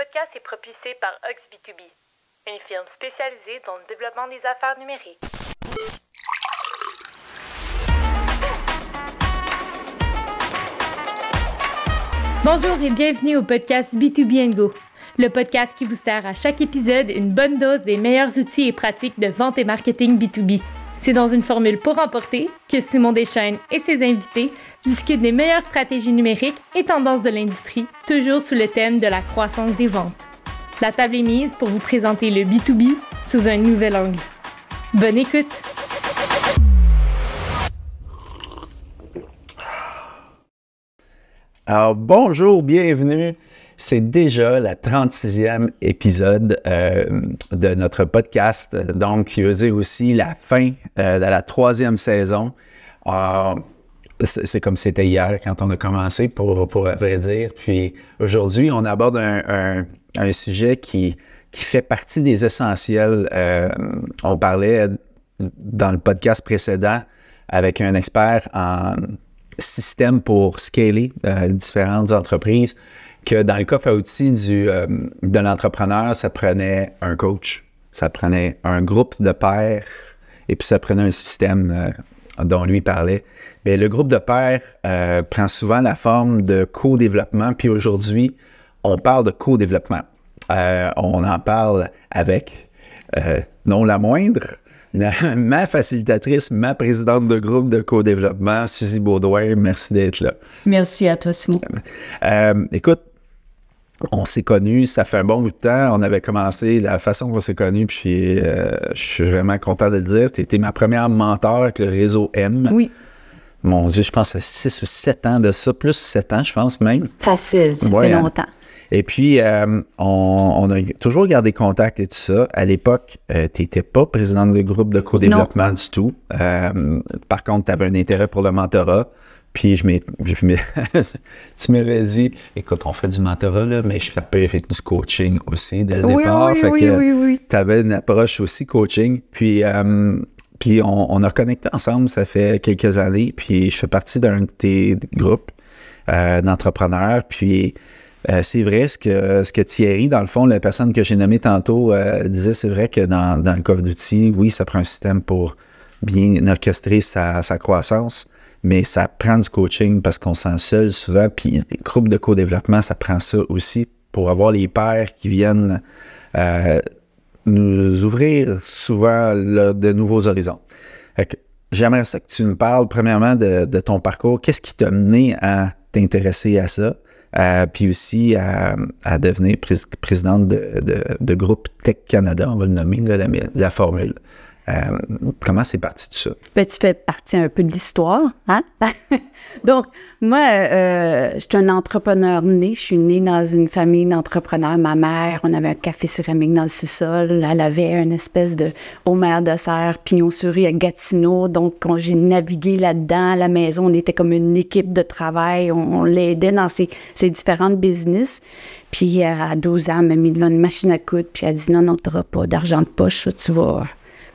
podcast est propulsé par OxB2B, une firme spécialisée dans le développement des affaires numériques. Bonjour et bienvenue au podcast B2B & Go, le podcast qui vous sert à chaque épisode une bonne dose des meilleurs outils et pratiques de vente et marketing B2B. C'est dans une formule pour emporter que Simon Deschênes et ses invités discutent des meilleures stratégies numériques et tendances de l'industrie, toujours sous le thème de la croissance des ventes. La table est mise pour vous présenter le B2B sous un nouvel angle. Bonne écoute! Alors, bonjour, bienvenue. C'est déjà le 36e épisode de notre podcast, donc qui veut dire aussi la fin de la 3e saison. C'est comme c'était hier quand on a commencé, pour à vrai dire. Puis aujourd'hui, on aborde un sujet qui fait partie des essentiels. On parlait dans le podcast précédent avec un expert en système pour scaler différentes entreprises, que dans le coffre à outils de l'entrepreneur, ça prenait un coach, ça prenait un groupe de pairs et puis ça prenait un système dont lui parlait. Bien, le groupe de pairs prend souvent la forme de co-développement, puis aujourd'hui, on parle de co-développement. On en parle avec, non la moindre, ma facilitatrice, ma présidente de groupe de co-développement, Suzy Baudouin. Merci d'être là. Merci à toi, Simon. Écoute, on s'est connus, ça fait un bon bout de temps. On avait commencé la façon qu'on s'est connus, puis je suis vraiment content de le dire. Tu étais ma première mentor avec le réseau M. Oui. Mon Dieu, je pense à 6 ou 7 ans de ça, plus 7 ans, je pense même. Facile, ça fait longtemps. Et puis, on a toujours gardé contact et tout ça. À l'époque, tu n'étais pas présidente de groupe de co-développement du tout. Par contre, tu avais un intérêt pour le mentorat. Puis, tu m'avais dit, écoute, on fait du mentorat, là, mais je fais du coaching aussi dès le départ. Oui. Tu avais une approche aussi coaching. Puis on a reconnecté ensemble, ça fait quelques années. Puis, je fais partie d'un de tes groupes d'entrepreneurs. Puis, c'est vrai, ce que Thierry, dans le fond, la personne que j'ai nommée tantôt, disait, c'est vrai que dans le coffre d'outils, oui, ça prend un système pour bien orchestrer sa croissance, mais ça prend du coaching parce qu'on se sent seul souvent, puis les groupes de co-développement, ça prend ça aussi pour avoir les pairs qui viennent nous ouvrir souvent de nouveaux horizons. J'aimerais ça que tu me parles, premièrement, de ton parcours. Qu'est-ce qui t'a mené à t'intéresser à ça? Puis aussi à devenir présidente de groupe Tech Canada, on va le nommer, la formule. Comment c'est parti tout ça? Ben, tu fais partie un peu de l'histoire, hein? Donc, moi, je suis un entrepreneur né. Je suis née dans une famille d'entrepreneurs. Ma mère, on avait un café céramique dans le sous-sol. Elle avait une espèce de Homère de serre, pignon sur rue à Gatineau. Donc, quand j'ai navigué là-dedans, à la maison, on était comme une équipe de travail. On l'aidait dans ses différentes business. Puis, à 12 ans, elle m'a mis devant une machine à coudre. Puis, elle a dit, non, tu n'auras pas d'argent de poche. Tu vas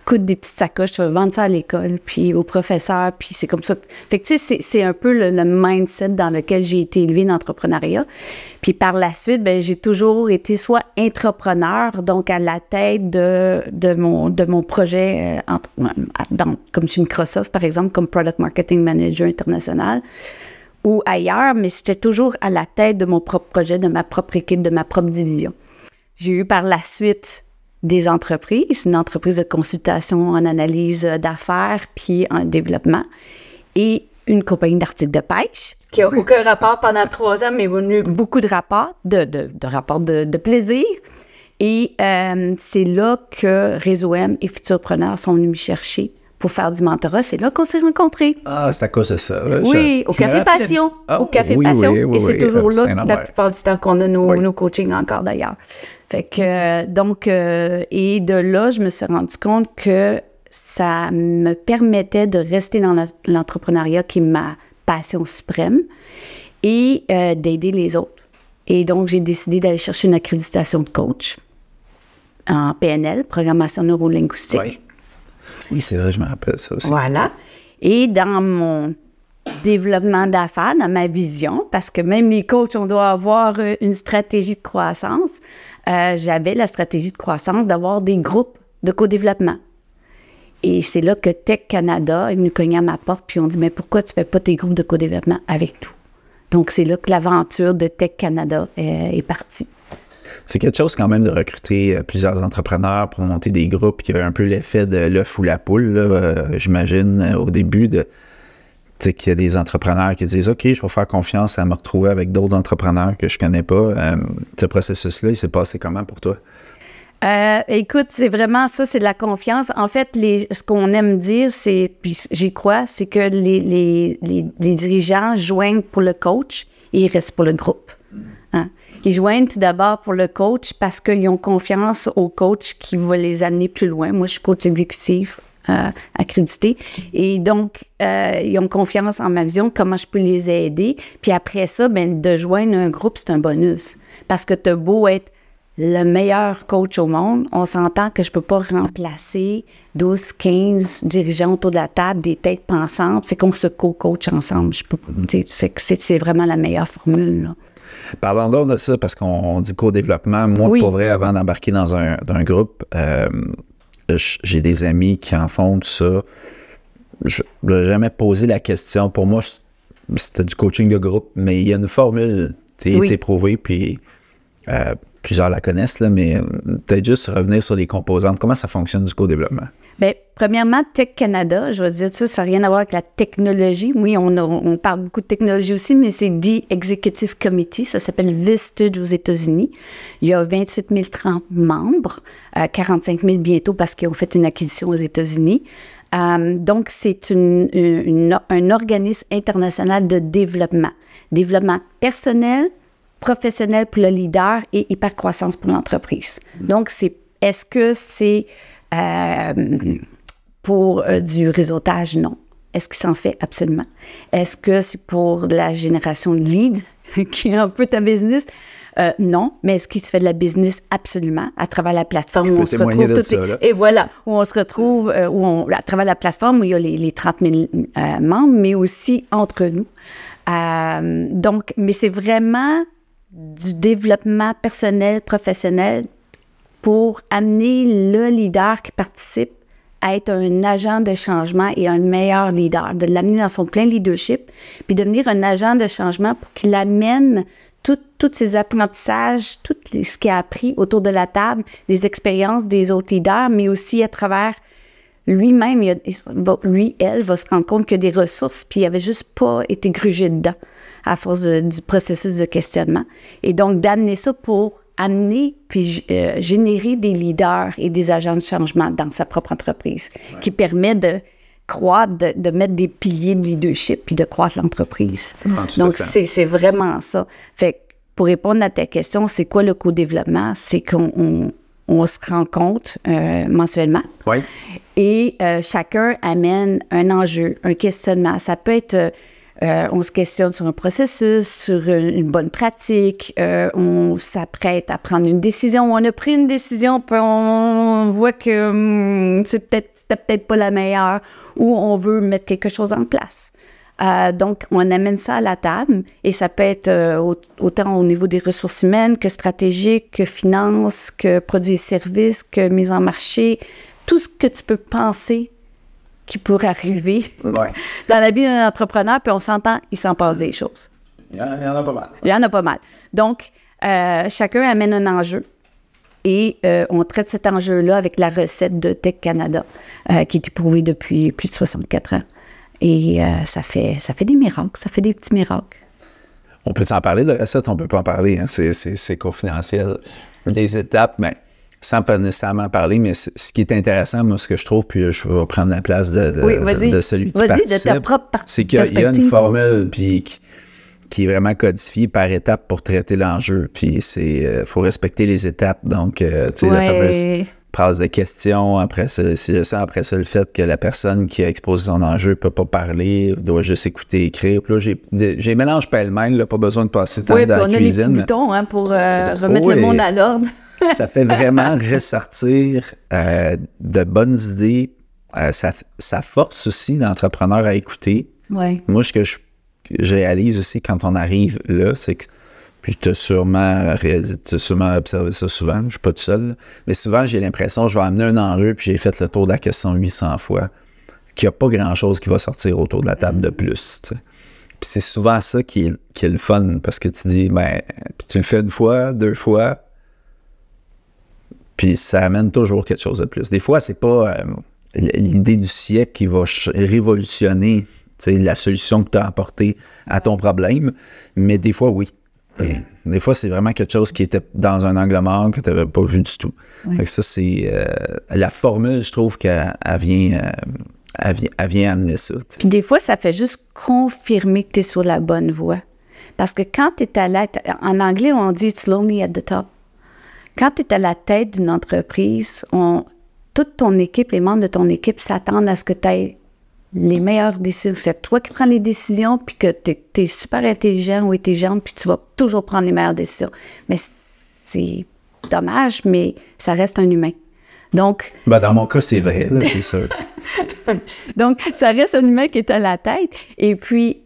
coudre des petites sacoches, tu vas vendre ça à l'école, puis au professeur, puis c'est comme ça. Fait que, tu sais, c'est un peu le mindset dans lequel j'ai été élevée dans l'entrepreneuriat. Puis par la suite, ben j'ai toujours été soit entrepreneur, donc à la tête de mon projet, comme chez Microsoft, par exemple, comme Product Marketing Manager international, ou ailleurs, mais j'étais toujours à la tête de mon propre projet, de ma propre équipe, de ma propre division. J'ai eu par la suite des entreprises, une entreprise de consultation en analyse d'affaires puis en développement et une compagnie d'articles de pêche qui n'a aucun rapport pendant 3 ans, mais on a eu beaucoup de rapports, de rapports de plaisir. Et c'est là que Réseau M et Futurpreneurs sont venus me chercher pour faire du mentorat. C'est là qu'on s'est rencontrés. Ah, c'est à cause de ça. Là, oui, au Café Passion. Au Café Passion. Et c'est toujours là, la plupart du temps, qu'on a nos coachings encore d'ailleurs. Fait que, donc, et de là, je me suis rendu compte que ça me permettait de rester dans l'entrepreneuriat qui est ma passion suprême et d'aider les autres. Et donc, j'ai décidé d'aller chercher une accréditation de coach en PNL, programmation neurolinguistique. Oui, c'est vrai, je me rappelle ça aussi. Voilà. Et dans développement d'affaires, dans ma vision, parce que même les coachs, on doit avoir une stratégie de croissance. J'avais la stratégie de croissance d'avoir des groupes de co-développement. Et c'est là que Tech Canada est venu cogner à ma porte, puis on dit, mais pourquoi tu ne fais pas tes groupes de co-développement avec nous? Donc, c'est là que l'aventure de Tech Canada est partie. C'est quelque chose quand même de recruter plusieurs entrepreneurs pour monter des groupes. Il y a un peu l'effet de l'œuf ou la poule, là, j'imagine, au début, qu'il y a des entrepreneurs qui disent « OK, je vais faire confiance à me retrouver avec d'autres entrepreneurs que je ne connais pas. » Ce processus-là, il s'est passé comment pour toi? Écoute, c'est vraiment ça, c'est de la confiance. En fait, ce qu'on aime dire, c'est, puis j'y crois, c'est que les dirigeants joignent pour le coach et ils restent pour le groupe. Hein? Ils joignent tout d'abord pour le coach parce qu'ils ont confiance au coach qui va les amener plus loin. Moi, je suis coach exécutif accrédité. Et donc, ils ont confiance en ma vision, comment je peux les aider. Puis après ça, ben, de joindre un groupe, c'est un bonus. Parce que tu as beau être le meilleur coach au monde, on s'entend que je ne peux pas remplacer 12, 15 dirigeants autour de la table, des têtes pensantes, fait qu'on se co-coach ensemble. Fait que c'est vraiment la meilleure formule, là. Parlons donc de ça, parce qu'on dit co-développement. Moi, pour vrai, avant d'embarquer dans un groupe, j'ai des amis qui en font tout ça. Je n'ai jamais posé la question. Pour moi, c'était du coaching de groupe, mais il y a une formule qui a été prouvée, puis plusieurs la connaissent, là, mais peut-être juste revenir sur les composantes. Comment ça fonctionne du co-développement? Bien, premièrement, Tech Canada, je vais dire ça n'a rien à voir avec la technologie. Oui, on parle beaucoup de technologie aussi, mais c'est The Executive Committee. Ça s'appelle Vistage aux États-Unis. Il y a 28 030 membres, 45 000 bientôt parce qu'ils ont fait une acquisition aux États-Unis. Donc, c'est un organisme international de développement. Développement personnel, professionnel pour le leader et hypercroissance pour l'entreprise. Donc, est-ce que c'est pour du réseautage? Non. Est-ce qu'il s'en fait? Absolument. Est-ce que c'est pour de la génération de leads, qui est un peu ta business? Non. Mais est-ce qu'il se fait de la business? Absolument. À travers la plateforme où on se retrouve toutes et voilà, où on se retrouve, à travers la plateforme où il y a les 30 000 membres, mais aussi entre nous. Donc, mais c'est vraiment du développement personnel, professionnel, pour amener le leader qui participe à être un agent de changement et un meilleur leader, de l'amener dans son plein leadership, puis devenir un agent de changement pour qu'il amène tous ses apprentissages, tout ce qu'il a appris autour de la table, des expériences des autres leaders, mais aussi à travers lui-même, elle va se rendre compte qu'il y a des ressources, puis il n'avait juste pas été grugé dedans à force du processus de questionnement. Et donc, d'amener ça pour amener puis générer des leaders et des agents de changement dans sa propre entreprise, qui permet de croître, de mettre des piliers de leadership puis de croître l'entreprise. Donc, c'est vraiment ça. Fait que pour répondre à ta question, c'est quoi le co-développement? C'est qu'on se rencontre mensuellement. Oui. Et chacun amène un enjeu, un questionnement. Ça peut être... on se questionne sur un processus, sur une bonne pratique, on s'apprête à prendre une décision, on a pris une décision, puis on voit que c'était peut-être pas la meilleure, ou on veut mettre quelque chose en place. Donc, on amène ça à la table, et ça peut être autant au niveau des ressources humaines que stratégiques, que finances, que produits et services, que mise en marché, tout ce que tu peux penser qui pourrait arriver dans la vie d'un entrepreneur, puis on s'entend, il s'en passe des choses. Il y en a pas mal. Il y en a pas mal. Donc, chacun amène un enjeu et on traite cet enjeu-là avec la recette de Tech Canada qui est éprouvée depuis plus de 64 ans. Et ça fait des miracles, ça fait des petits miracles. On peut en parler de recette? On peut pas en parler, hein? C'est confidentiel. Des étapes, mais sans pas nécessairement parler, mais ce qui est intéressant, moi, ce que je trouve, puis je vais prendre la place de celui qui participe, de ta propre c'est qu'il y a une formule puis qui est vraiment codifiée par étape pour traiter l'enjeu. Puis faut respecter les étapes. Donc, tu sais, la fameuse phrase de questions, après ça, le fait que la personne qui a exposé son enjeu ne peut pas parler, doit juste écouter et écrire. Puis là, j'ai mélange pêle-mêle, pas besoin de passer tant dans la cuisine. Oui, on a les petits boutons pour remettre le monde à l'ordre. Ça fait vraiment ressortir de bonnes idées. Ça force aussi l'entrepreneur à écouter, Ouais. Moi, ce que je réalise aussi quand on arrive là, c'est que, puis tu as sûrement observé ça souvent, je suis pas tout seul, là, mais souvent, j'ai l'impression que je vais amener un enjeu, puis j'ai fait le tour de la question 800 fois, qu'il n'y a pas grand-chose qui va sortir autour de la table de plus, tu sais. Puis c'est souvent ça qui est le fun, parce que tu dis, ben, tu le fais une fois, 2 fois, puis ça amène toujours quelque chose de plus. Des fois, c'est pas l'idée du siècle qui va révolutionner la solution que tu as apportée à ton problème, mais des fois, oui. Des fois, c'est vraiment quelque chose qui était dans un angle mort que tu n'avais pas vu du tout. Oui. Fait que ça, c'est la formule, je trouve qu'elle vient amener ça. T'sais. Puis des fois, ça fait juste confirmer que tu es sur la bonne voie. Parce que quand tu es à la tête, en anglais, on dit « it's lonely at the top ». Quand tu es à la tête d'une entreprise, toute ton équipe, les membres de ton équipe s'attendent à ce que tu aies les meilleures décisions. C'est toi qui prends les décisions, puis que tu es super intelligent ou intelligente, puis tu vas toujours prendre les meilleures décisions. Mais c'est dommage, mais ça reste un humain. Donc, ben dans mon cas, c'est vrai, là, c'est sûr. Donc, ça reste un humain qui est à la tête. Et puis,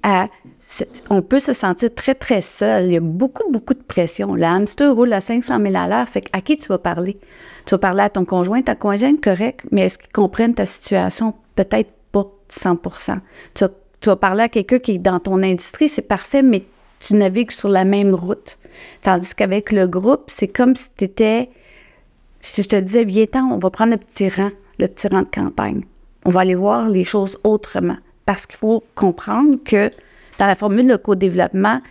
on peut se sentir très, très seul. Il y a beaucoup, beaucoup de pression. Le hamster roule à 500 000 à l'heure. Fait à qui tu vas parler? Tu vas parler à ton conjoint, ta conjointe, correct, mais est-ce qu'ils comprennent ta situation? Peut-être pas 100%. Tu vas parler à quelqu'un qui est dans ton industrie, c'est parfait, mais tu navigues sur la même route. Tandis qu'avec le groupe, c'est comme si tu étais... Je te disais, viens-t'en, on va prendre le petit rang de campagne. On va aller voir les choses autrement. Parce qu'il faut comprendre que dans la formule de co-développement,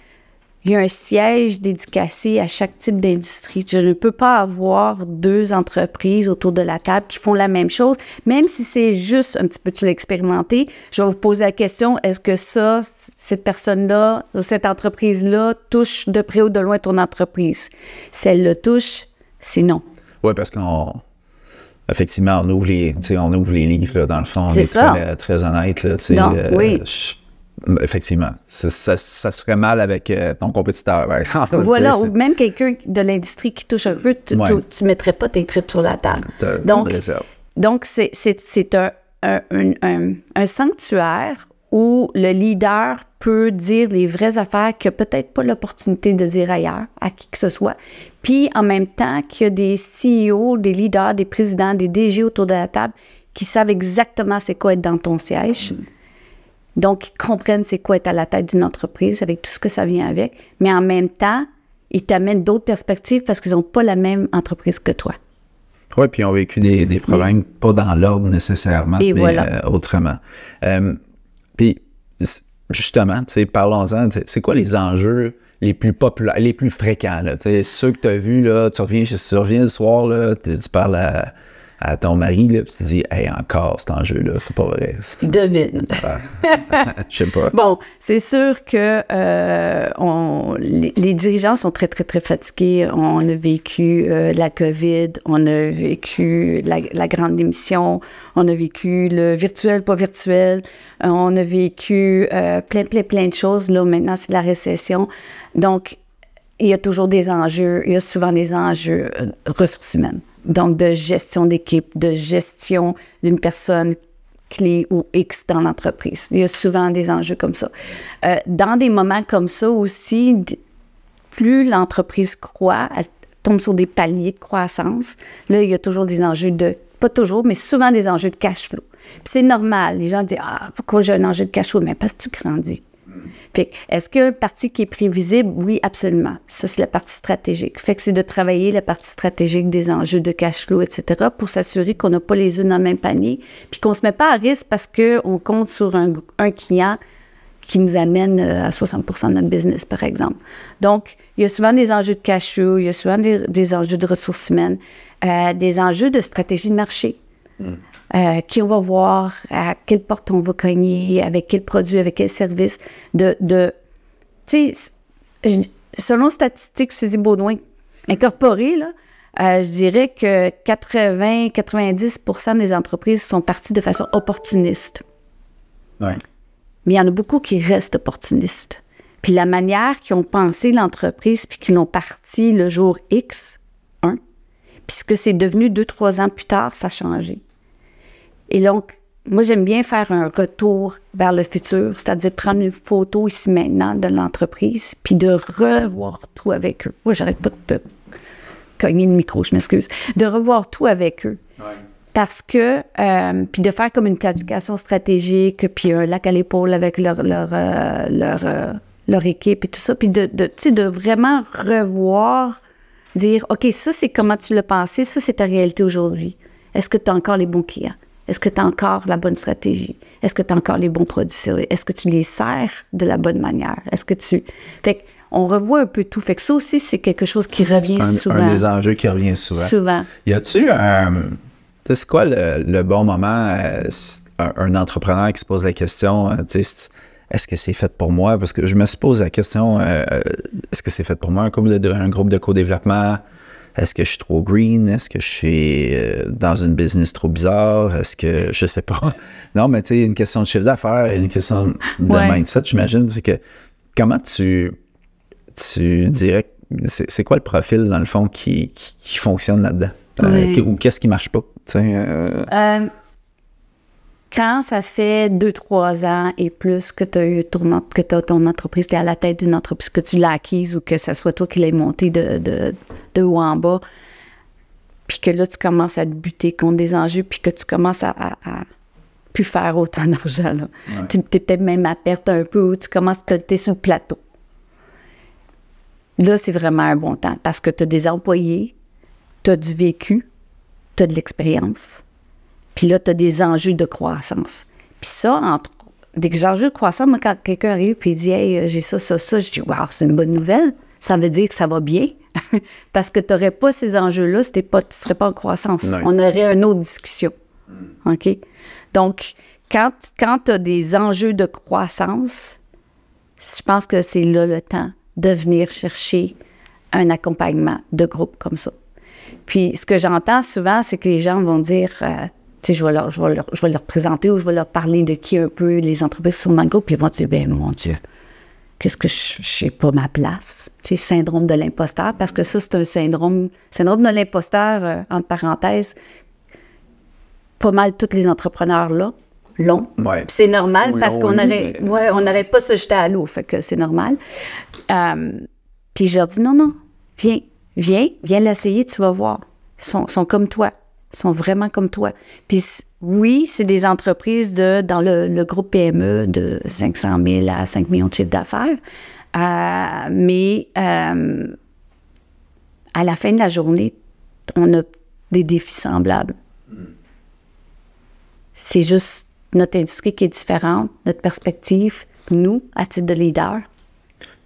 il y a un siège dédicacé à chaque type d'industrie. Je ne peux pas avoir 2 entreprises autour de la table qui font la même chose, même si c'est juste un petit peu de l'expérimenter. Je vais vous poser la question, est-ce que cette personne-là, cette entreprise-là touche de près ou de loin ton entreprise? Si elle le touche, c'est non. Oui, parce effectivement, on ouvre les livres, là, dans le fond. On est très, très honnête. Là, oui. Effectivement. Ça se ferait mal avec ton compétiteur, par exemple. Voilà, ou même quelqu'un de l'industrie qui touche un peu, tu ne mettrais pas tes tripes sur la table. Donc, c'est un sanctuaire où le leader peut dire les vraies affaires qu'il n'a peut-être pas l'opportunité de dire ailleurs, à qui que ce soit. Puis, en même temps, qu'il y a des CEO, des leaders, des présidents, des DG autour de la table qui savent exactement c'est quoi être dans ton siège. Donc, ils comprennent c'est quoi être à la tête d'une entreprise avec tout ce que ça vient avec. Mais en même temps, ils t'amènent d'autres perspectives parce qu'ils n'ont pas la même entreprise que toi. Oui, puis ils ont vécu des problèmes, pas dans l'ordre nécessairement, mais voilà. Autrement. Puis, justement, parlons-en, c'est quoi les enjeux les plus populaires, les plus fréquents? Là, ceux que tu as vus, là, tu reviens le soir, là, tu parles à ton mari, là, puis tu te dis, hey, encore cet enjeu-là, c'est pas vrai. Devine. Je sais pas. Bon, c'est sûr que les dirigeants sont très, très, très fatigués. On a vécu la COVID, on a vécu la grande démission, on a vécu le virtuel, pas virtuel, on a vécu plein de choses. Là, maintenant, c'est la récession. Donc, il y a toujours des enjeux, il y a souvent des enjeux ressources humaines. Donc, de gestion d'équipe, de gestion d'une personne clé ou X dans l'entreprise. Il y a souvent des enjeux comme ça. Dans des moments comme ça aussi, plus l'entreprise croît, elle tombe sur des paliers de croissance. Là, il y a toujours des enjeux pas toujours, mais souvent des enjeux de cash flow. Puis c'est normal. Les gens disent, pourquoi j'ai un enjeu de cash flow? Mais parce que tu grandis. Fait est-ce qu'il y a une partie qui est prévisible? Oui, absolument. Ça, c'est la partie stratégique. Fait que c'est de travailler la partie stratégique des enjeux de cash flow, etc., pour s'assurer qu'on n'a pas les œufs dans le même panier, puis qu'on ne se met pas à risque parce qu'on compte sur un client qui nous amène à 60% de notre business, par exemple. Donc, il y a souvent des enjeux de cash flow, il y a souvent des enjeux de ressources humaines, des enjeux de stratégie de marché. Qui on va voir, à quelle porte on va cogner, avec quel produit, avec quel service, tu sais, selon Statistiques Suzy Baudouin incorporées, là, je dirais que 80-90% des entreprises sont parties de façon opportuniste. Ouais. Mais il y en a beaucoup qui restent opportunistes. Puis la manière qu'ils ont pensé l'entreprise, puis qu'ils l'ont parti le jour X, puis ce que c'est devenu 2-3 ans plus tard, ça a changé. Et donc, moi, j'aime bien faire un retour vers le futur, c'est-à-dire prendre une photo ici maintenant de l'entreprise, puis de revoir tout avec eux. Moi, j'arrête pas de cogner le micro, je m'excuse. De revoir tout avec eux. Ouais. Parce que, puis de faire comme une planification stratégique, puis un lac à l'épaule avec leur équipe et tout ça, puis de vraiment revoir, dire, OK, ça, c'est comment tu l'as pensé, ça, c'est ta réalité aujourd'hui. Est-ce que tu as encore les bons clients? Est-ce que tu as encore la bonne stratégie? Est-ce que tu as encore les bons produits? Est-ce que tu les sers de la bonne manière? Est-ce que tu... Fait qu'on revoit un peu tout. Fait que ça aussi, c'est quelque chose qui revient souvent. Un des enjeux qui revient souvent. Souvent. Y a-tu un... C'est quoi le bon moment, un entrepreneur qui se pose la question, est-ce que c'est fait pour moi? Parce que je me pose la question, est-ce que c'est fait pour moi, un groupe de co-développement? Est-ce que je suis trop green? Est-ce que je suis dans une business trop bizarre? Est-ce que, je sais pas. Non, mais tu sais, une question de chiffre d'affaires, une question de mindset, j'imagine. Fait que, comment tu dirais, c'est quoi le profil, dans le fond, qui fonctionne là-dedans? Ou qu'est-ce qui marche pas? Quand ça fait 2-3 ans et plus que tu as ton entreprise, tu es à la tête d'une entreprise, que tu l'as acquise ou que ce soit toi qui l'aies montée de haut en bas, puis que là, tu commences à te buter contre des enjeux, puis que tu commences à plus faire autant d'argent. Ouais. Tu es peut-être même à perte un peu, ou tu commences à être sur le plateau. Là, c'est vraiment un bon temps parce que tu as des employés, tu as du vécu, tu as de l'expérience. Puis là, tu as des enjeux de croissance. Puis ça, des enjeux de croissance, moi, quand quelqu'un arrive et dit « Hey, j'ai ça, je dis « Wow, c'est une bonne nouvelle. » Ça veut dire que ça va bien. Parce que tu n'aurais pas ces enjeux-là si tu ne serais pas en croissance. Non. On aurait une autre discussion. OK? Donc, quand tu as des enjeux de croissance, je pense que c'est là le temps de venir chercher un accompagnement de groupe comme ça. Puis, ce que j'entends souvent, c'est que les gens vont dire... tu sais, je vais leur présenter ou je vais leur parler de qui un peu les entreprises sont dans le groupe, puis ils vont dire, ben mon Dieu, qu'est-ce que je n'ai pas ma place? Tu sais, syndrome de l'imposteur, parce que ça, c'est un syndrome de l'imposteur, entre parenthèses, pas mal tous les entrepreneurs là l'ont. Ouais. C'est normal parce qu'on n'aurait pas se jeter à l'eau, fait que c'est normal. Puis je leur dis, non, viens l'essayer, tu vas voir. Ils sont comme toi. Ils sont vraiment comme toi. Puis oui, c'est des entreprises dans le groupe PME de 500 000 à 5 millions de chiffre d'affaires. Mais à la fin de la journée, on a des défis semblables. C'est juste notre industrie qui est différente, notre perspective, nous, à titre de leader.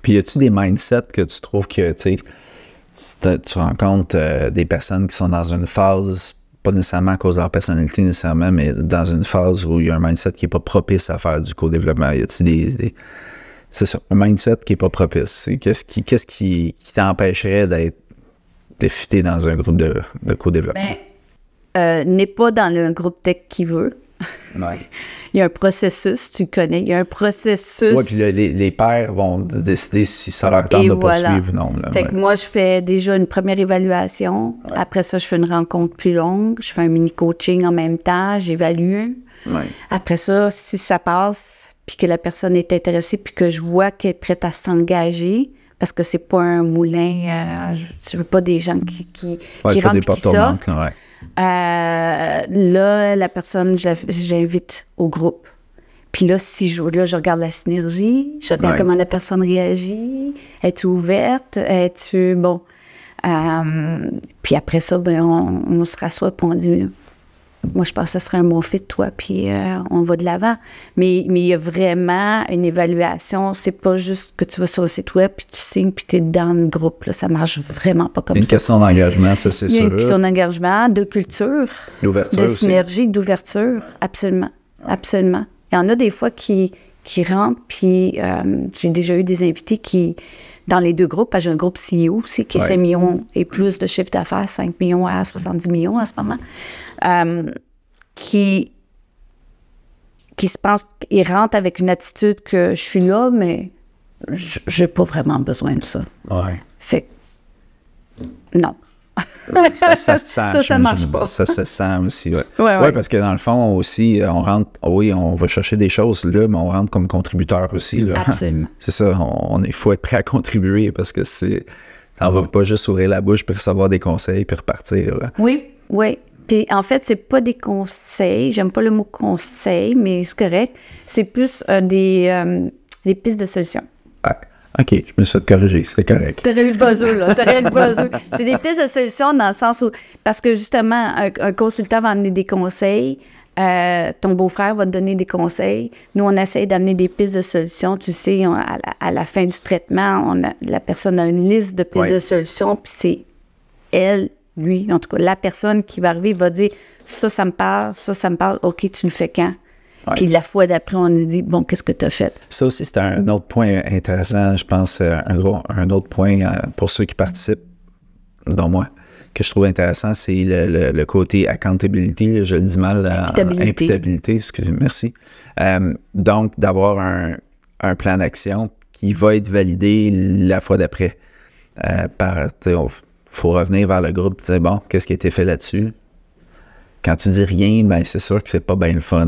Puis y a-tu des mindsets que tu trouves que, tu sais, tu rencontres des personnes qui sont dans une phase, pas nécessairement à cause de leur personnalité nécessairement, mais dans une phase où il y a un mindset qui n'est pas propice à faire du co-développement. Y a-t-il c'est ça, un mindset qui n'est pas propice? Qu'est-ce qui t'empêcherait de fitter dans un groupe de co-développement? N'est pas dans le groupe tech qui veut. Ouais. Il y a un processus, tu connais, il y a un processus. Oui, puis les pairs vont décider si ça leur tente de poursuivre ou non. Là, fait que moi, je fais déjà une première évaluation. Ouais. Après ça, je fais une rencontre plus longue. Je fais un mini-coaching en même temps. J'évalue. Ouais. Après ça, si ça passe, puis que la personne est intéressée, puis que je vois qu'elle est prête à s'engager, parce que c'est pas un moulin, je veux pas des gens qui rentrent et qui sortent. Là, ouais. Là, la personne, j'invite au groupe. Puis là, je regarde la synergie, je regarde comment la personne réagit, es-tu ouverte, es-tu... Bon. Puis après ça, on se rassoit et on dit... Moi, je pense que ça serait un bon fit, toi, puis on va de l'avant. Mais il y a vraiment une évaluation. C'est pas juste que tu vas sur le site web, puis tu signes, puis tu es dans le groupe. Là, ça marche vraiment pas comme ça. Une question d'engagement, ça, c'est sûr. Il y a une question d'engagement, de culture, de synergie, d'ouverture. Absolument. Absolument. Il y en a des fois qui rentrent, puis j'ai déjà eu des invités qui... Dans les deux groupes, j'ai un groupe CEO aussi, qui est 5 millions et plus de chiffre d'affaires, 5 millions à 70 millions en ce moment, qui se pense, ils rentrent avec une attitude que je suis là, mais j'ai pas vraiment besoin de ça. Ouais. Fait que, non. Ça se sent. Ça marche pas. Ça se sent aussi, ouais. Ouais. Parce que dans le fond, aussi, on rentre, oui, on va chercher des choses là, mais on rentre comme contributeur aussi, là. Absolument. C'est ça, il faut être prêt à contribuer parce que on va pas juste ouvrir la bouche puis recevoir des conseils puis repartir, là. Oui. Puis en fait, c'est pas des conseils, j'aime pas le mot conseil, mais c'est correct. C'est plus des pistes de solutions. Ouais. OK, je me suis fait corriger, c'est correct. T'aurais eu le buzzer, là. C'est des pistes de solutions dans le sens où, parce que justement, un consultant va amener des conseils, ton beau-frère va te donner des conseils. Nous, on essaie d'amener des pistes de solutions. Tu sais, à la fin du traitement, la personne a une liste de pistes de solutions, puis c'est elle, lui, en tout cas, la personne qui va arriver va dire ça me parle, ça me parle, OK, tu le fais quand? Ouais. Puis la fois d'après, on lui dit bon, qu'est-ce que tu as fait? Ça aussi, c'est un autre point intéressant, je pense, un autre point pour ceux qui participent, dont moi, que je trouve intéressant, c'est le côté accountability, je le dis mal, imputabilité, merci. Donc, d'avoir un plan d'action qui va être validé la fois d'après. Faut revenir vers le groupe et dire, bon, qu'est-ce qui a été fait là-dessus? Quand tu dis rien, ben c'est sûr que c'est pas bien le fun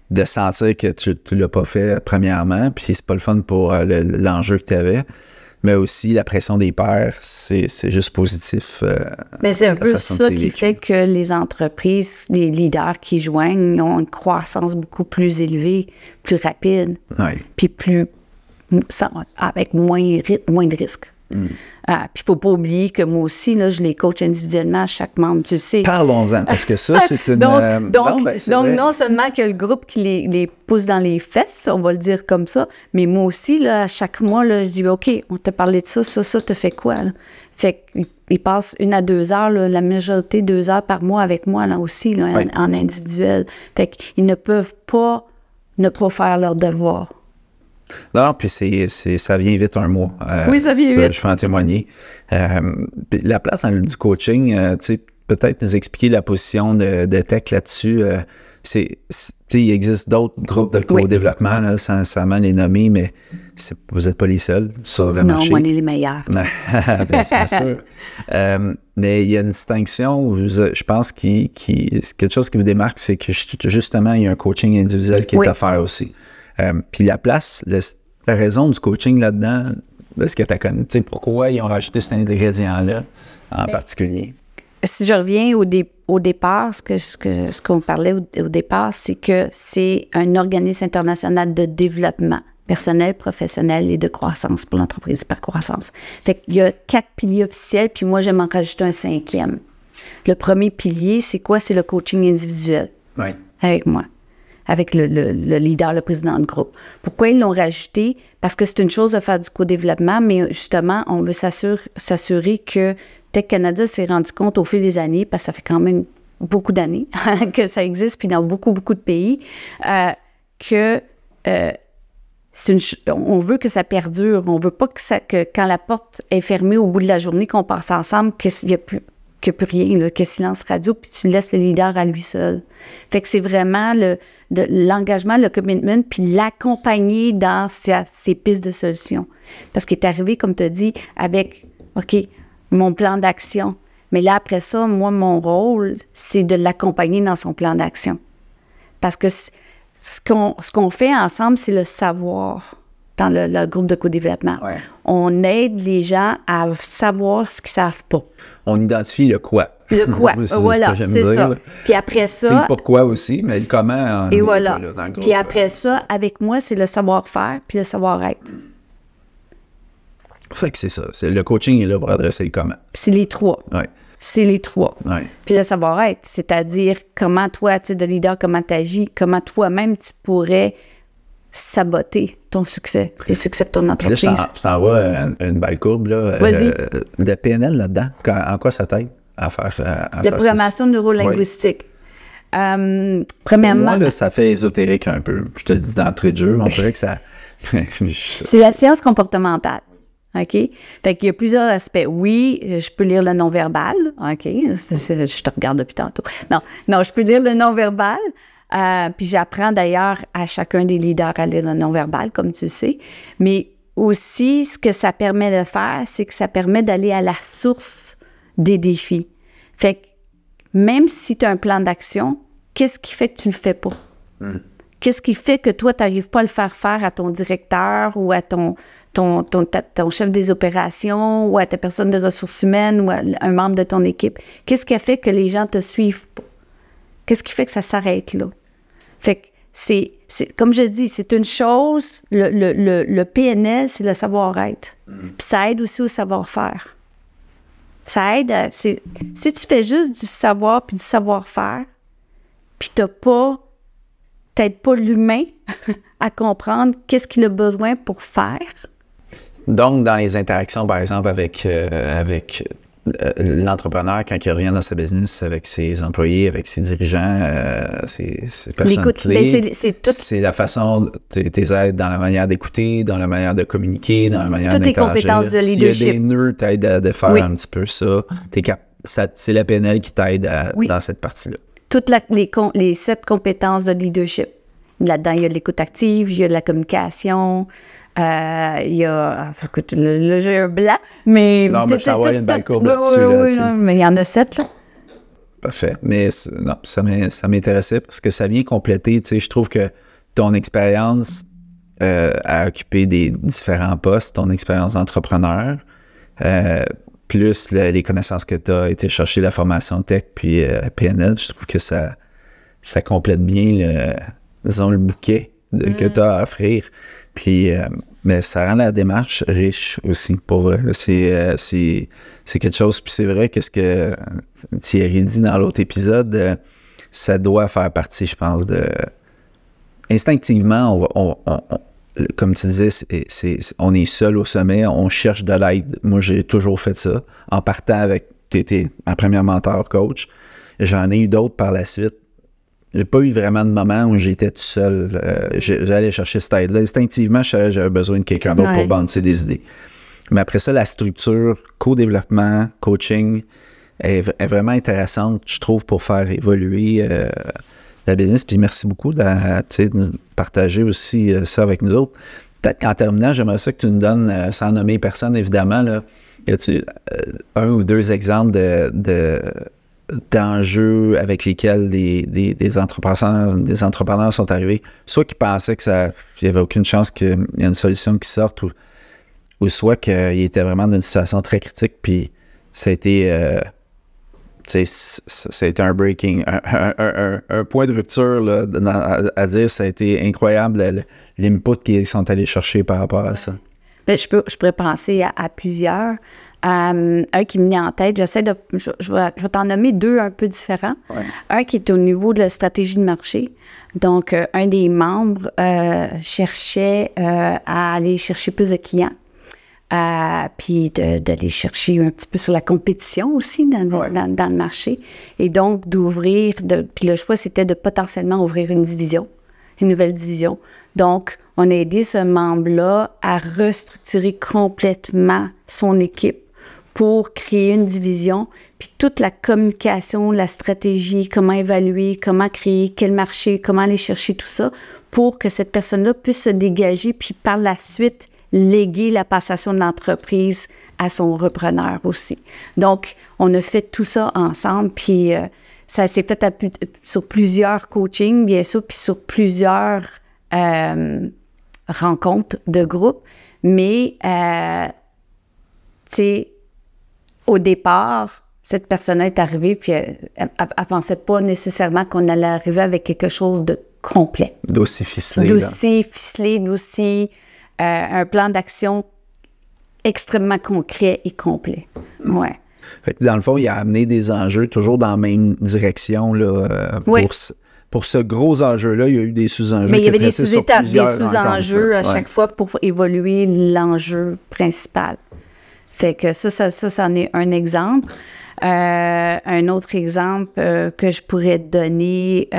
de sentir que tu l'as pas fait premièrement, puis c'est pas le fun pour l'enjeu que tu avais, mais aussi la pression des pairs, c'est juste positif. Mais c'est un peu ça qui fait que les entreprises, les leaders qui joignent ont une croissance beaucoup plus élevée, plus rapide, puis avec moins de risques. Puis il ne faut pas oublier que moi aussi, là, je les coach individuellement à chaque membre, tu sais. Parlons-en, parce que ça, c'est une... Donc, non seulement que le groupe qui les pousse dans les fesses, on va le dire comme ça, mais moi aussi, là, à chaque mois, là, je dis, OK, on t'a parlé de ça, t'as fait quoi? Là? Fait qu'ils passent 1 à 2 heures, là, la majorité 2 heures par mois avec moi, là aussi, là, en individuel. Fait qu'ils ne peuvent pas ne pas faire leur devoir. Non, puis ça vient vite un mois. Oui, ça vient vite. Je peux en témoigner. La place du coaching, tu sais, peut-être nous expliquer la position de Tech là-dessus. Il existe d'autres groupes de co-développement, là, sans nécessairement les nommer, mais vous n'êtes pas les seuls sur le marché. Non, on est les meilleurs. Bien sûr. Mais il y a une distinction, je pense, quelque chose qui vous démarque, c'est que justement, il y a un coaching individuel qui est à faire aussi. Puis la place, la raison du coaching là-dedans, est-ce que tu as connu? Pourquoi ils ont rajouté cet ingrédient-là en particulier? Si je reviens au départ, ce qu'on parlait au départ, c'est que c'est un organisme international de développement personnel, professionnel et de croissance pour l'entreprise Hypercroissance. Fait qu'il y a 4 piliers officiels, puis moi, j'aime en rajouter un 5e. Le premier pilier, c'est quoi? C'est le coaching individuel. Oui. Avec moi. Avec le leader, le président de groupe. Pourquoi ils l'ont rajouté? Parce que c'est une chose de faire du co-développement, mais justement, on veut s'assurer que Tech Canada s'est rendu compte au fil des années, parce que ça fait quand même beaucoup d'années que ça existe, puis dans beaucoup de pays, on veut que ça perdure. On veut pas que quand la porte est fermée au bout de la journée, qu'on passe ensemble, qu'il n'y a plus rien, là, que silence radio, puis tu laisses le leader à lui seul. Fait que c'est vraiment l'engagement, le commitment, puis l'accompagner dans ces pistes de solutions. Parce qu'il est arrivé, comme tu as dit, avec, OK, mon plan d'action. Mais là, après ça, moi, mon rôle, c'est de l'accompagner dans son plan d'action. Parce que ce qu'on fait ensemble, c'est le savoir dans le groupe de co-développement. Ouais. On aide les gens à savoir ce qu'ils ne savent pas. On identifie le quoi. Le quoi, voilà, c'est ça. Puis après ça... Puis le pourquoi aussi, mais le comment... Et voilà. Là, dans le groupe, puis après ça, avec moi, c'est le savoir-faire puis le savoir-être. Fait que c'est ça. Le coaching est là pour adresser le comment. C'est les 3. Oui. C'est les 3. Oui. Puis le savoir-être, c'est-à-dire comment toi, tu sais, de leader, comment tu agis, comment toi-même tu pourrais saboter ton succès, le succès de ton entreprise. Là, je t'envoie une belle courbe. Là. Vas-y. Le PNL là-dedans, en quoi ça t'aide à faire la programmation neurolinguistique. Oui. Premièrement... Moi, là, ça fait ésotérique un peu. Je te le dis d'entrée de jeu, on dirait que ça... C'est la science comportementale. OK? Fait qu'il y a plusieurs aspects. Oui, je peux lire le non-verbal. OK? Je te regarde depuis tantôt. Non, je peux lire le non-verbal. Puis j'apprends d'ailleurs à chacun des leaders à lire le non-verbal, comme tu sais. Mais aussi, ce que ça permet de faire, c'est que ça permet d'aller à la source des défis. Fait que même si tu as un plan d'action, qu'est-ce qui fait que tu le fais pas? Qu'est-ce qui fait que toi, tu n'arrives pas à le faire à ton directeur ou à ton chef des opérations ou à ta personne de ressources humaines ou à un membre de ton équipe? Qu'est-ce qui a fait que les gens te suivent pas? Qu'est-ce qui fait que ça s'arrête là? Fait que c'est comme je dis, c'est une chose, le PNL, c'est le savoir-être. Puis ça aide aussi au savoir-faire. Ça aide si tu fais juste du savoir puis du savoir-faire, puis t'aides pas l'humain à comprendre qu'est-ce qu'il a besoin pour faire. Donc, dans les interactions, par exemple, avec l'entrepreneur, quand il revient dans sa business avec ses employés, avec ses dirigeants, ses personnes clés, c'est la façon, tes aides dans la manière d'écouter, dans la manière de communiquer, dans la manière d'interagir. Toutes les compétences de leadership. S'il y a des nœuds, t'aides à faire un petit peu ça. C'est la PNL qui t'aide dans cette partie-là. Toutes les 7 compétences de leadership. Là-dedans, il y a de l'écoute active, il y a de la communication, il y a... Écoute, là, j'ai un blanc, mais... Non, mais je t'envoie une belle courbe là-dessus. Oui, mais il y en a 7, là. Parfait. Mais non, ça m'intéressait parce que ça vient compléter, tu sais, je trouve que ton expérience à occuper des différents postes, ton expérience d'entrepreneur, plus les connaissances que tu as été chercher, la formation tech, puis PNL, je trouve que ça complète bien le bouquet que tu as à offrir. Puis, mais ça rend la démarche riche aussi. C'est quelque chose. Puis c'est vrai que ce que Thierry dit dans l'autre épisode, ça doit faire partie, je pense, instinctivement, comme tu disais, on est seul au sommet, on cherche de l'aide. Moi, j'ai toujours fait ça. En partant avec ma première mentor coach, j'en ai eu d'autres par la suite. J'ai pas eu vraiment de moment où j'étais tout seul. J'allais chercher cette aide-là. Instinctivement, je savais que j'avais besoin de quelqu'un d'autre pour bouncer des idées. Mais après ça, la structure, co-développement, coaching, est vraiment intéressante, je trouve, pour faire évoluer la business. Puis merci beaucoup de nous partager aussi ça avec nous autres. Peut-être qu'en terminant, j'aimerais ça que tu nous donnes, sans nommer personne, évidemment, là, y a-tu un ou deux exemples d'enjeux avec lesquels des entrepreneurs sont arrivés, soit qui pensaient qu'il n'y avait aucune chance qu'il y ait une solution qui sorte, ou soit qu'ils étaient vraiment dans une situation très critique, puis ça a été un breaking, un point de rupture là, à dire, ça a été incroyable l'input qu'ils sont allés chercher par rapport à ça. Bien, je pourrais penser à plusieurs. Un qui me vient en tête, je vais t'en nommer 2 un peu différents. Ouais. Un qui est au niveau de la stratégie de marché. Donc, un des membres cherchait à aller chercher plus de clients, puis d'aller chercher un petit peu sur la compétition aussi dans le marché. Et donc, puis le choix, c'était de potentiellement ouvrir une nouvelle division. Donc, on a aidé ce membre-là à restructurer complètement son équipe pour créer une division, puis toute la communication, la stratégie, comment évaluer, comment créer, quel marché, comment aller chercher tout ça, pour que cette personne-là puisse se dégager, puis par la suite, léguer la passation de l'entreprise à son repreneur aussi. Donc, on a fait tout ça ensemble, puis ça s'est fait sur plusieurs coachings, bien sûr, puis sur plusieurs rencontres de groupe, mais, tu sais, au départ, cette personne-là est arrivée, puis elle ne pensait pas nécessairement qu'on allait arriver avec quelque chose de complet. D'aussi ficelé. D'aussi un plan d'action extrêmement concret et complet. Ouais. Fait que dans le fond, il a amené des enjeux toujours dans la même direction, là, pour ce gros enjeu-là, il y a eu des sous-enjeux. Mais il y avait des sous-étapes, des sous-enjeux à chaque fois pour évoluer l'enjeu principal. Fait que ça en est un exemple. Un autre exemple que je pourrais te donner,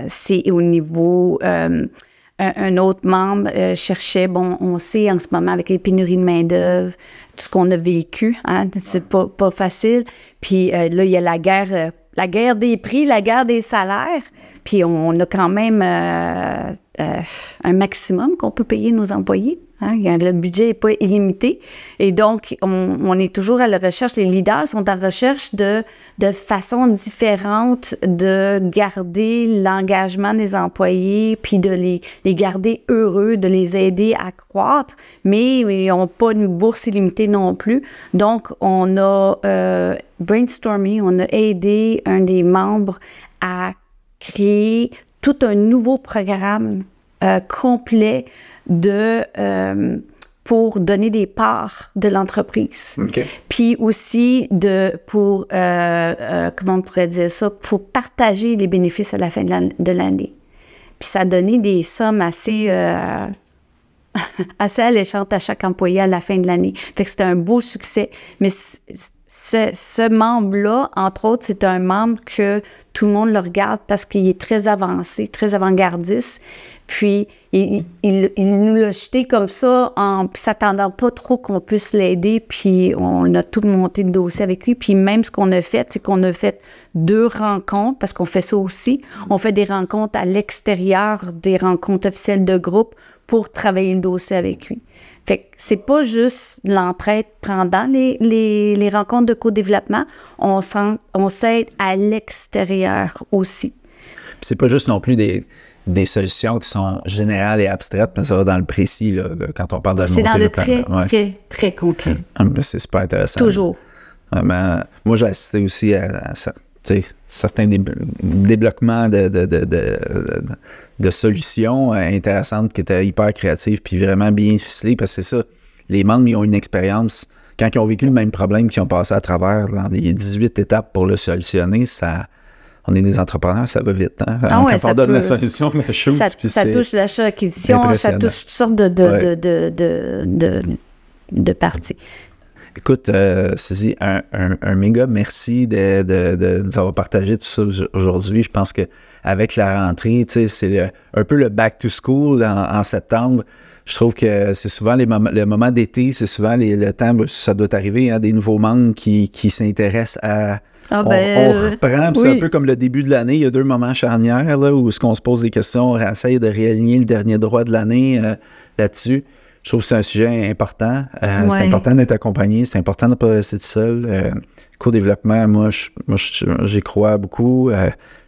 c'est au niveau... un autre membre cherchait, on sait en ce moment avec les pénuries de main-d'œuvre, tout ce qu'on a vécu, hein, c'est pas facile. Puis là, il y a la guerre la guerre des prix, la guerre des salaires, puis on a quand même un maximum qu'on peut payer nos employés. Hein? Le budget n'est pas illimité. Et donc, on est toujours à la recherche, les leaders sont en recherche de façons différentes de garder l'engagement des employés, puis de les garder heureux, de les aider à croître, mais ils n'ont pas une bourse illimitée non plus. Donc, on a brainstormé, on a aidé un des membres à créer tout un nouveau programme complet pour donner des parts de l'entreprise. OK. Puis aussi comment on pourrait dire ça, pour partager les bénéfices à la fin de l'année. Puis ça a donné des sommes assez alléchantes à chaque employé à la fin de l'année. Fait que c'était un beau succès. Mais ce membre-là, entre autres, c'est un membre que tout le monde le regarde parce qu'il est très avancé, très avant-gardiste. Puis, il nous l'a jeté comme ça en s'attendant pas trop qu'on puisse l'aider. Puis, on a tout monté le dossier avec lui. Puis, même ce qu'on a fait, c'est qu'on a fait 2 rencontres, parce qu'on fait ça aussi. On fait des rencontres à l'extérieur, des rencontres officielles de groupe pour travailler le dossier avec lui. Fait que c'est pas juste l'entraide pendant les rencontres de co-développement, on s'aide à l'extérieur aussi. Puis c'est pas juste non plus des solutions qui sont générales et abstraites, mais ça va dans le précis, là, quand on parle de c'est dans le très, très concret. C'est super intéressant. Toujours. Moi, j'ai assisté aussi à certains débloquements de solutions intéressantes qui étaient hyper créatives puis vraiment bien ficelées, parce que c'est ça, les membres, ils ont une expérience. Quand ils ont vécu le même problème, qu'ils ont passé à travers dans les 18 étapes pour le solutionner, on est des entrepreneurs, ça va vite. Hein? Ah ouais, quand on donne la solution, mais shoot, ça touche l'achat-acquisition, ça touche toutes sortes de parties. Écoute, Suzy, un méga merci de nous avoir partagé tout ça aujourd'hui. Je pense qu'avec la rentrée, c'est un peu le back to school en septembre. Je trouve que c'est souvent le moment d'été, c'est souvent le temps, ça doit arriver, hein, des nouveaux membres qui s'intéressent à... on reprend, puis c'est un peu comme le début de l'année, il y a 2 moments charnières là, où on se pose des questions, on essaye de réaligner le dernier droit de l'année là-dessus. Je trouve que c'est un sujet important. C'est important d'être accompagné, c'est important de ne pas rester tout seul. Co-développement, moi, j'y crois beaucoup.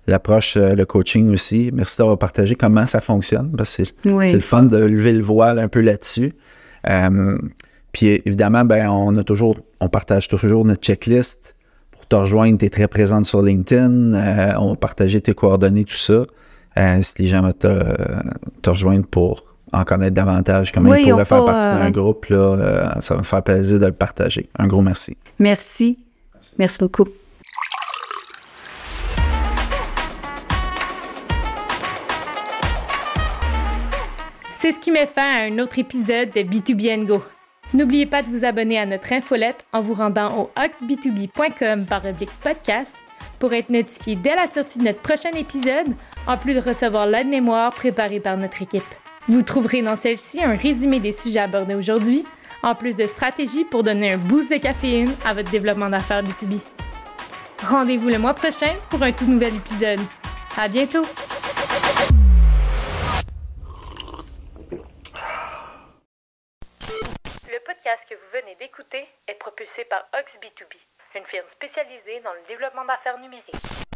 L'approche, le coaching aussi. Merci d'avoir partagé comment ça fonctionne, parce que c'est le fun de lever le voile un peu là-dessus. Puis évidemment, on partage toujours notre checklist. Pour te rejoindre, tu es très présente sur LinkedIn. On va partager tes coordonnées, tout ça. Si les gens veulent te rejoindre pour en connaître davantage, comment ils pourraient faire partie d'un groupe, là, ça va me faire plaisir de le partager. Un gros merci. Merci. Merci beaucoup. C'est ce qui met fin à un autre épisode de B2B & Go. N'oubliez pas de vous abonner à notre infolette en vous rendant au oxb2b.com/podcast pour être notifié dès la sortie de notre prochain épisode, en plus de recevoir l'aide-mémoire préparée par notre équipe. Vous trouverez dans celle-ci un résumé des sujets abordés aujourd'hui, en plus de stratégies pour donner un boost de caféine à votre développement d'affaires B2B. Rendez-vous le mois prochain pour un tout nouvel épisode. À bientôt! Le podcast que vous venez d'écouter est propulsé par oxb2b, une firme spécialisée dans le développement d'affaires numériques.